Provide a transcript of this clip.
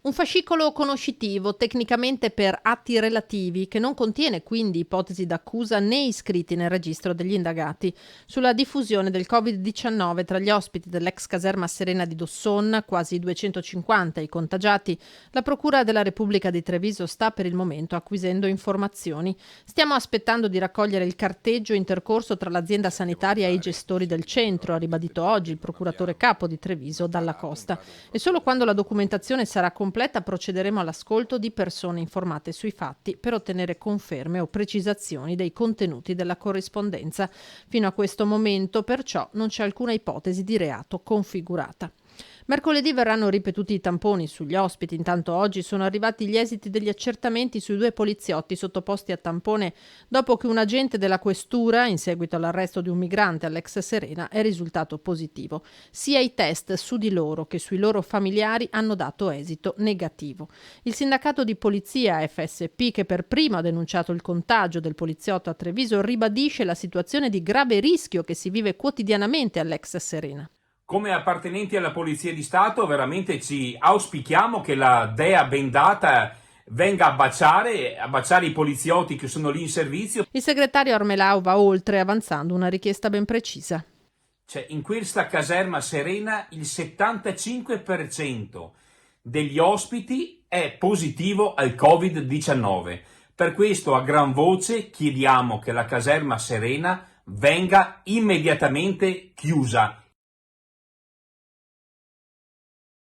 Un fascicolo conoscitivo, tecnicamente per atti relativi, che non contiene quindi ipotesi d'accusa né iscritti nel registro degli indagati. Sulla diffusione del Covid-19 tra gli ospiti dell'ex caserma Serena di Dosson, quasi 250 i contagiati, la Procura della Repubblica di Treviso sta per il momento acquisendo informazioni. Stiamo aspettando di raccogliere il carteggio intercorso tra l'azienda sanitaria e i gestori del centro, ha ribadito oggi il procuratore capo di Treviso Dalla Costa. E solo quando la documentazione sarà completa procederemo all'ascolto di persone informate sui fatti per ottenere conferme o precisazioni dei contenuti della corrispondenza. Fino a questo momento, perciò, non c'è alcuna ipotesi di reato configurata. Mercoledì verranno ripetuti i tamponi sugli ospiti, intanto oggi sono arrivati gli esiti degli accertamenti sui 2 poliziotti sottoposti a tampone dopo che un agente della questura, in seguito all'arresto di un migrante all'ex Serena, è risultato positivo. Sia i test su di loro che sui loro familiari hanno dato esito negativo. Il sindacato di polizia FSP, che per primo ha denunciato il contagio del poliziotto a Treviso, ribadisce la situazione di grave rischio che si vive quotidianamente all'ex Serena. Come appartenenti alla Polizia di Stato veramente ci auspichiamo che la dea bendata venga a baciare i poliziotti che sono lì in servizio. Il segretario Armelau va oltre, avanzando una richiesta ben precisa. In questa caserma Serena il 75% degli ospiti è positivo al Covid-19. Per questo a gran voce chiediamo che la caserma Serena venga immediatamente chiusa